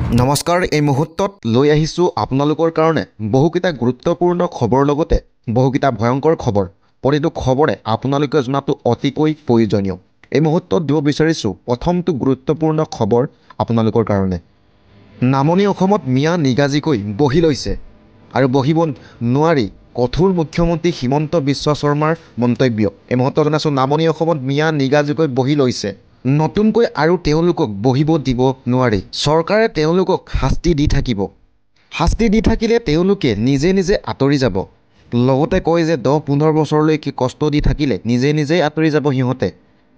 নমস্কাৰ এই মুহূৰ্তত লৈ আহিছো আপোনালোকৰ কাৰণে বহুকিটা গুৰুত্বপূৰ্ণ খবৰ লগতে বহুকিটা ভয়ংকৰ খবৰ প্ৰতিটো খবৰে আপোনালোকে জনাটো অতিকৈ প্ৰয়োজনীয় এই মুহূৰ্তত দিব বিচাৰিছো প্ৰথমটো গুৰুত্বপূৰ্ণ খবৰ আপোনালোকৰ কাৰণে নামনি অসমত মিয়া নিগাজিকৈ বহি লৈছে আৰু বহিব নোৱাৰি কঠোৰ মুখ্যমন্ত্ৰী হিমন্ত বিশ্ব শৰ্মাৰ মন্তব্য এই মুহূৰ্তত জনাইছো নামনি অসমত মিয়া নিগাজিকৈ বহি লৈছে নতুনকৈ আৰু তেওঁলোকক বহিব দিব নোৱাৰি চৰকাৰে তেওঁলোকক শাস্তি দি থাকিলে তেওঁলোকে নিজে নিজে আঁতৰি যাব লগতে কয় যে 10-15 বছৰলৈকে কষ্ট দি থাকিলে নিজে নিজে আঁতৰি যাব সিহঁতে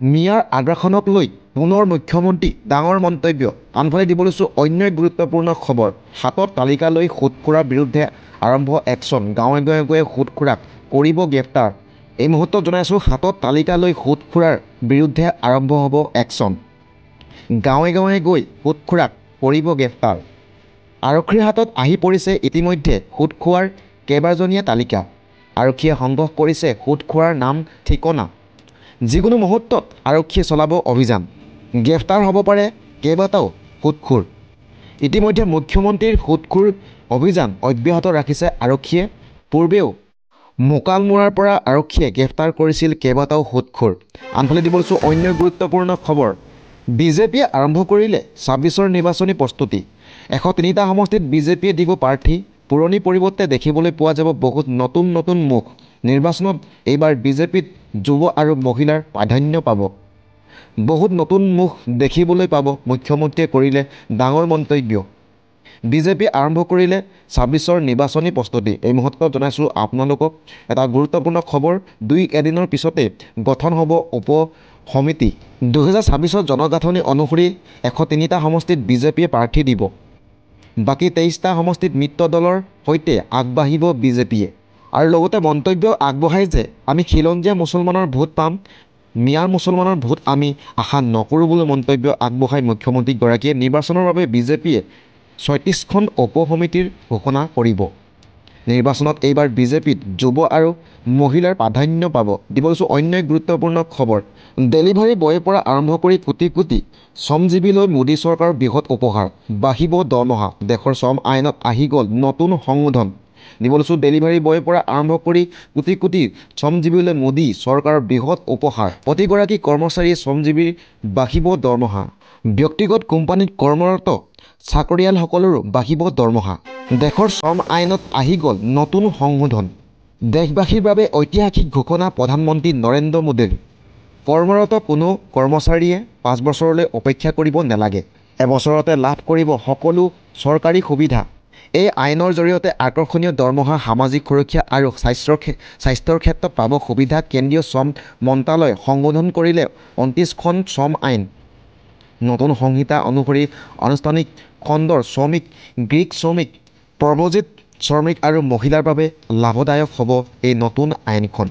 মিয়াৰ আগ্ৰাসনক লৈ পুনৰ মুখ্যমন্ত্ৰী ডাঙৰ মন্তব্য আনফালে দিব লৈছো অন্য গুৰুত্বপূৰ্ণ খবৰ হাতত তালিকা লৈ খুটখুৰাৰ বিৰুদ্ধে আৰম্ভ একশ্যন গাঁৱে গাঁৱে গৈ খুটখুৰাক কৰিব গ্ৰেপ্তাৰ এই মুহূৰ্তত জনাইছো হাতত তালিকা লৈ খুটখুৰাৰ বিৰুদ্ধে আৰম্ভ হ'ব একশ্যন গাঁৱে গাঁৱে গৈ খুটখুৰাক কৰিব গ্ৰেপ্তাৰ আৰক্ষীৰ হাতত আহি পৰিছে ইতিমধ্যে খুটখোৱাৰ কেইবাজনীয়া তালিকা আৰক্ষীয়ে সংগ্ৰহ কৰিছে খুটখোৱাৰ নাম ঠিকনা যিকোনো মুহূৰ্তত আৰক্ষীয়ে চলাব অভিযান গ্ৰেপ্তাৰ হ'ব পাৰে কেইবাটাও খুটখোৰ ইতিমধ্যে মুখ্যমন্ত্ৰীৰ খুটখোৰ অভিযান অব্যাহত ৰাখিছে আৰক্ষীয়ে পূৰ্বেও মোকালমোৰাৰ পৰা আৰক্ষীয়ে গ্ৰেপ্তাৰ কৰিছিল কেইবাটাও খুটখোৰ আনফালে দিব লৈছো অন্য গুৰুত্বপূৰ্ণ খবৰ বিজেপিয়ে আৰম্ভ কৰিলে 26ৰ নিৰ্বাচনী প্ৰস্তুতি 103টা সমষ্টিত বিজেপিয়ে দিব প্ৰাৰ্থী পুৰণি পৰিৱৰ্তে দেখিবলৈ পোৱা যাব বহুত নতুন মুখ নিৰ্বাচনত এইবাৰ বিজেপিত যুৱ আৰু মহিলাৰ প্ৰাধান্য পাব বহুত নতুন মুখ দেখিবলৈ পাব মুখ্যমন্ত্ৰীয়ে কৰিলে ডাঙৰ মন্তব্য বিজেপি আৰম্ভ কৰিলে 26ৰ নিৰ্বাচনী প্ৰস্তুতি এই মুহূৰ্তত জনাইছো আপোনালোকক এটা গুৰুত্বপূৰ্ণ খবৰ দুই এদিনৰ পিছতে গঠন হ'ব উপ সমিতি 2026ৰ জনগাঁথনি অনুসৰি 103টা সমষ্টিত বিজেপিয়ে প্ৰাৰ্থী দিব বাকী 23টা সমষ্টিত মিত্ৰ দলৰ সৈতে আগবাঢ়িব বিজেপিয়ে আৰু লগতে মন্তব্য আগবঢ়াই যে আমি খিলঞ্জীয়া মুছলমানৰ ভোট পাম মিয়াৰ মুছলমানৰ ভোট আমি আশা নকৰোঁ বুলি মন্তব্য আগবঢ়াই মুখ্যমন্ত্ৰীগৰাকীয়ে নিৰ্বাচনৰ বাবে বিজেপিয়ে 36খন উপ সমিতিৰ ঘোষণা কৰিব নিৰ্বাচনত এইবাৰ বিজেপিত যুৱ আৰু মহিলাৰ প্ৰাধান্য পাব দিব লৈছো অন্য গুৰুত্বপূৰ্ণ খবৰ ডেলিভাৰী বয়ৰ পৰা আৰম্ভ কৰি কোটি কোটি শ্ৰমজীৱীলৈ মোদী চৰকাৰৰ বৃহৎ উপহাৰ বাঢ়িব দৰমহা দেশৰ শ্ৰম আইনত আহি গ'ল নতুন সংশোধন দিব লৈছো ডেলিভাৰী বয়ৰ পৰা আৰম্ভ কৰি কোটি কোটি শ্ৰমজীৱীলৈ মোদী চৰকাৰৰ বৃহৎ উপহাৰ প্ৰতিগৰাকী কৰ্মচাৰী শ্ৰমজীৱীৰ বাঢ়িব দৰমহা ব্যক্তিগত কোম্পানীত কৰ্মৰত চাকৰিয়ালসকলৰো বাঢ়িব দৰমহা দেশৰ শ্ৰম আইনত আহি গ'ল নতুন সংশোধন দেশবাসীৰ বাবে ঐতিহাসিক ঘোষণা প্ৰধানমন্ত্ৰী নৰেন্দ্ৰ মোদীৰ কৰ্মৰত কোনো কৰ্মচাৰীয়ে 5 বছৰলৈ অপেক্ষা কৰিব নালাগে এবছৰতে লাভ কৰিব সকলো চৰকাৰী সুবিধা এই আইনৰ জৰিয়তে আকৰ্ষণীয় দৰমহা সামাজিক সুৰক্ষা আৰু স্বাস্থ্যৰ ক্ষেত্ৰত পাব সুবিধা কেন্দ্ৰীয় শ্ৰম মন্ত্ৰালয় সংশোধন কৰিলে 29খন শ্ৰম আইন নতুন সংহিতা অনুসৰি আনুষ্ঠানিক খণ্ডৰ শ্ৰমিক গ্ৰীক শ্ৰমিক প্ৰব্ৰজিত শ্ৰমিক আৰু মহিলাৰ বাবে লাভদায়ক হ'ব এই নতুন আইনখন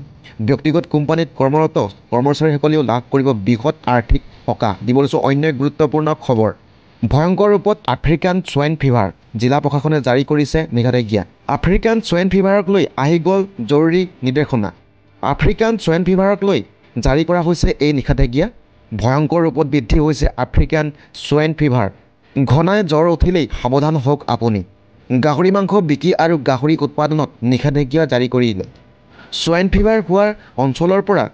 ব্যক্তিগত কোম্পানীত কৰ্মৰত কৰ্মচাৰীসকলেও লাভ কৰিব বৃহৎ আৰ্থিক সকাহ দিব লৈছো অন্য গুৰুত্বপূৰ্ণ খবৰ ভয়ংকৰ ৰূপত আফ্ৰিকান সোৱাইন ফিভাৰ জিলা প্ৰশাসনে জাৰি কৰিছে নিষেধাজ্ঞা আফ্ৰিকান সোৱাইন ফিভাৰক লৈ আহি গ'ল জৰুৰী নিৰ্দেশনা আফ্ৰিকান সোৱাইন ফিভাৰক লৈ জাৰি কৰা হৈছে এই নিষেধাজ্ঞা ভয়ংকৰ ৰূপত বৃদ্ধি হৈছে আফ্ৰিকান সোৱাইন ফিভাৰ ঘনাই জ্বৰ উঠিলেই সাৱধান হওক আপুনি গাহৰি মাংস বিক্ৰী আৰু গাহৰি উৎপাদনত নিষেধাজ্ঞা জাৰি কৰিলে সোৱাইন ফিভাৰ হোৱাৰ অঞ্চলৰ পৰা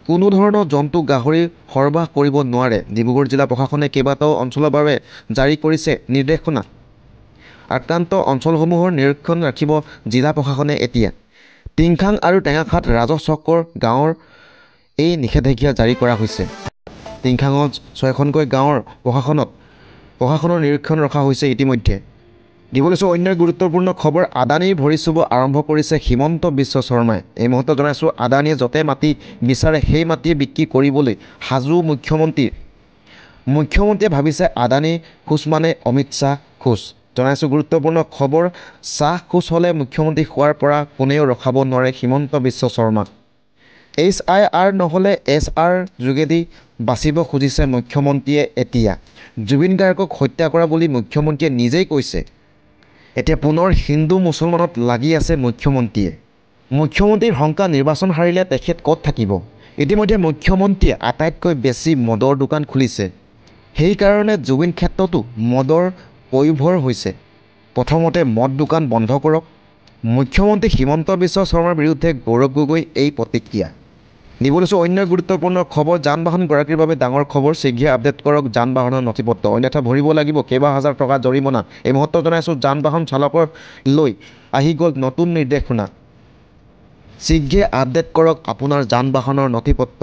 কোনো ধৰণৰ জন্তু গাহৰি সৰবৰাহ কৰিব নোৱাৰে ডিব্ৰুগড় জিলা প্ৰশাসনে কেইবাটাও অঞ্চলৰ বাবে জাৰি কৰিছে নিৰ্দেশনা আক্ৰান্ত অঞ্চলসমূহৰ নিৰীক্ষণ ৰাখিব জিলা প্ৰশাসনে এতিয়া টিংখাং আৰু টেঙাখাট ৰাজহ চক্ৰৰ গাঁৱৰ এই নিষেধাজ্ঞা জাৰি কৰা হৈছে টিংখাঙত 6খনকৈ গাঁৱৰ প্ৰশাসনৰ নিৰীক্ষণ ৰখা হৈছে ইতিমধ্যে দিব লৈছো অন্য গুৰুত্বপূৰ্ণ খবৰ আদানীৰ ভৰি চুব আৰম্ভ কৰিছে হিমন্ত বিশ্ব শৰ্মাই এই মুহূৰ্তত জনাইছো আদানীয়ে য'তে মাটি বিচাৰে সেই মাটিয়ে বিক্ৰী কৰিবলৈ সাজু মুখ্যমন্ত্ৰীয়ে ভাবিছে আদানী খোজ মানে অমিত শ্বাহ খোজ জনাইছো গুৰুত্বপূৰ্ণ খবৰ শ্বাহ খোজ হ'লে মুখ্যমন্ত্ৰী হোৱাৰ পৰা কোনেও ৰখাব নোৱাৰে হিমন্ত বিশ্ব শৰ্মাক HIR নহ'লে SR যোগেদি বাচিব খুজিছে মুখ্যমন্ত্ৰীয়ে এতিয়া জুবিন গাৰ্গক হত্যা কৰা বুলি মুখ্যমন্ত্ৰীয়ে নিজেই কৈছে এতিয়া পুনৰ হিন্দু মুছলমানত লাগি আছে মুখ্যমন্ত্ৰীৰ শংকা নিৰ্বাচন হাৰিলে তেখেত ক'ত থাকিব ইতিমধ্যে মুখ্যমন্ত্ৰীয়ে আটাইতকৈ বেছি মদৰ দোকান খুলিছে সেইকাৰণে জুবিন ক্ষেত্ৰতো মদৰ পয়োভৰ হৈছে। প্ৰথমতে মদ দোকান বন্ধ কৰক। মুখ্যমন্ত্ৰী হিমন্ত বিশ্ব শৰ্মাৰ বিৰুদ্ধে গৌৰৱ গগৈ এই প্ৰতিক্ৰিয়া। নিব লৈছোঁ অন্য গুৰুত্বপূৰ্ণ খবৰ। যান বাহনগৰাকীৰ বাবে ডাঙৰ খবৰ। শীঘ্ৰে আপডেট কৰক যান বাহনৰ নথিপত্ৰ, অন্যথা ভৰিব লাগিব কেইবা হাজাৰ টকা জৰিমনা। এই মুহূৰ্তত জনাইছোঁ যান বাহন চালকৰ লৈ আহি গ'ল নতুন নিৰ্দেশনা। শীঘ্ৰে আপডেট কৰক আপোনাৰ যান বাহনৰ নথিপত্ৰ।